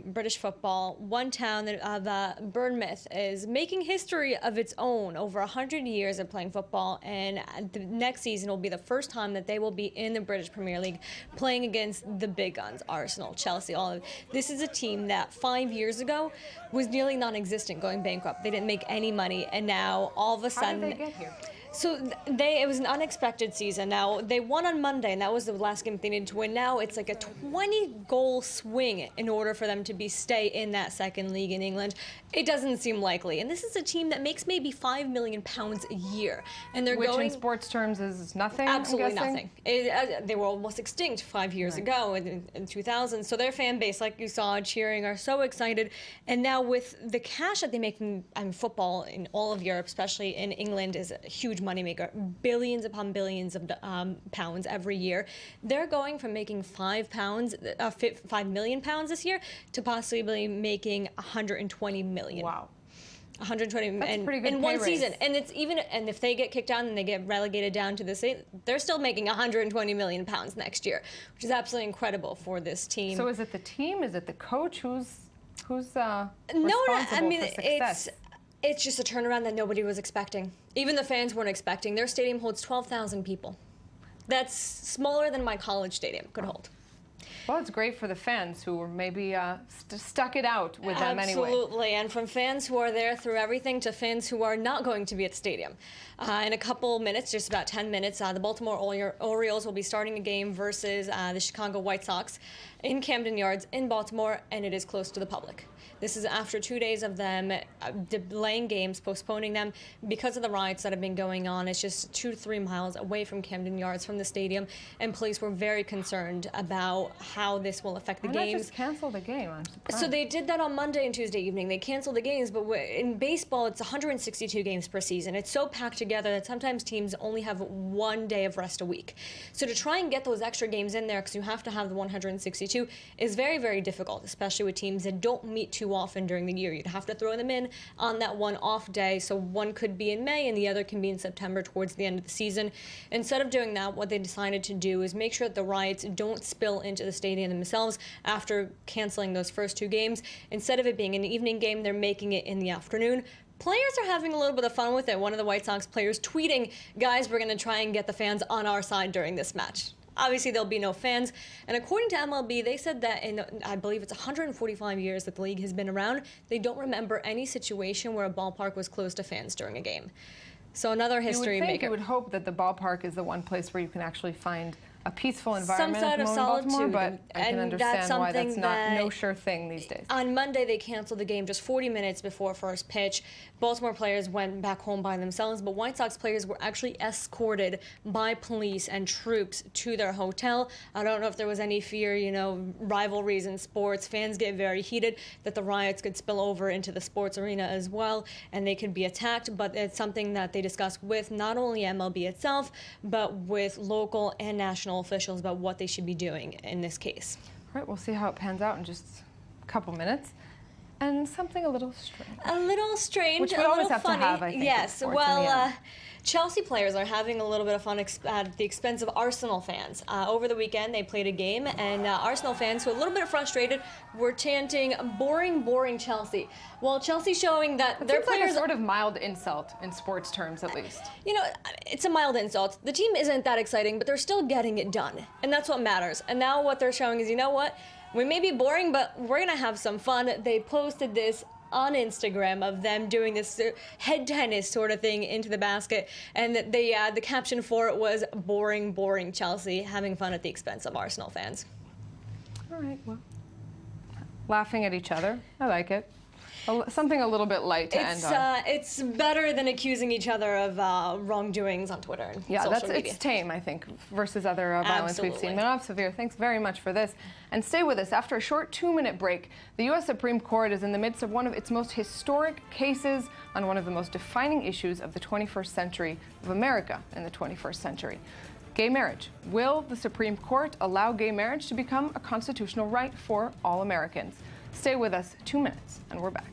British football, one town of Bournemouth is making history of its own. Over 100 years of playing football, and the next season will be the first time that they will be in the British Premier League playing against the big guns, Arsenal, Chelsea, all of it. This is a team that 5 years ago was nearly non-existent, going bankrupt. They didn't make any money, and now all of a sudden... How did they get here? So it was an unexpected season. Now, they won on Monday, and that was the last game they needed to win. Now it's like a 20-goal swing in order for them to stay in that second league in England. It doesn't seem likely. And this is a team that makes maybe £5 million a year. And they're Which going... in sports terms is nothing, Absolutely I'm guessing? nothing. They were almost extinct 5 years ago in 2000. So their fan base, like you saw cheering, are so excited. And now with the cash that they make in football in all of Europe, especially in England, is a huge moneymaker, billions upon billions of pounds every year. They're going from making £5 million this year to possibly making 120 million. Wow. 120 That's a pretty good in pay one raise. season, and it's even. And if they get kicked down and they get relegated down to the state, they're still making 120 million pounds next year, which is absolutely incredible for this team. So is it the team? Is it the coach? Who's No, responsible I mean for success? it's just a turnaround that nobody was expecting. Even the fans weren't expecting. Their stadium holds 12,000 people. That's smaller than my college stadium could hold. Well, it's great for the fans who were maybe stuck it out with them anyway. Absolutely, and from fans who are there through everything to fans who are not going to be at the stadium. In a couple minutes, just about 10 minutes, the Baltimore Orioles will be starting a game versus the Chicago White Sox in Camden Yards in Baltimore, and it is closed to the public. This is after 2 days of them delaying games, postponing them because of the riots that have been going on. It's just 2 to 3 miles away from Camden Yards from the stadium, and police were very concerned about how this will affect the Why not games. just cancel the game? I'm surprised. So they did that on Monday and Tuesday evening. They canceled the games, but in baseball, it's 162 games per season. It's so packed together that sometimes teams only have 1 day of rest a week. So to try and get those extra games in there, because you have to have the 162, is very, very difficult, especially with teams that don't meet too often during the year. You'd have to throw them in on that one off day, so one could be in May and the other can be in September towards the end of the season. Instead of doing that, what they decided to do is make sure that the riots don't spill into the stadium themselves after canceling those first 2 games. Instead of it being an evening game, they're making it in the afternoon. Players are having a little bit of fun with it. One of the White Sox players tweeting, "Guys, we're going to try and get the fans on our side during this match." Obviously, there'll be no fans. And according to MLB, they said that in, I believe it's 145 years that the league has been around, they don't remember any situation where a ballpark was closed to fans during a game. So another history maker. You would hope that the ballpark is the one place where you can actually find a peaceful environment Some side of in Baltimore, solitude, but I can and that's understand why that's something not no that- sure thing these days. On Monday, they canceled the game just 40 minutes before first pitch. Baltimore players went back home by themselves, but White Sox players were actually escorted by police and troops to their hotel. I don't know if there was any fear, rivalries in sports. Fans get very heated that the riots could spill over into the sports arena as well, and they could be attacked, but it's something that they discussed with not only MLB itself, but with local and national officials about what they should be doing in this case. All right, we'll see how it pans out in just a couple minutes. And something a little strange. A little strange, Which we a always little have funny. to have, I think. Yes, in sports in the well, end. Chelsea players are having a little bit of fun at the expense of Arsenal fans. Over the weekend, they played a game, and Arsenal fans, who are a little bit frustrated, were chanting, "Boring, boring Chelsea." Well, Chelsea's showing that It their seems like players... a sort of mild insult in sports terms, at least. You know, it's a mild insult. The team isn't that exciting, but they're still getting it done, and that's what matters. And now what they're showing is, you know what? We may be boring, but we're going to have some fun. They posted this on Instagram of them doing this head tennis sort of thing into the basket, and the caption for it was "Boring, boring Chelsea," having fun at the expense of Arsenal fans. All right, well, laughing at each other. I like it. Something a little bit light to end on. It's better than accusing each other of wrongdoings on Twitter and Yeah, social media. it's tame, I think, versus other violence we've seen. Absolutely. Manav Savir, thanks very much for this. And stay with us. After a short 2-minute break, the U.S. Supreme Court is in the midst of one of its most historic cases on one of the most defining issues of the 21st century, of America in the 21st century. Gay marriage. Will the Supreme Court allow gay marriage to become a constitutional right for all Americans? Stay with us 2 minutes, and we're back.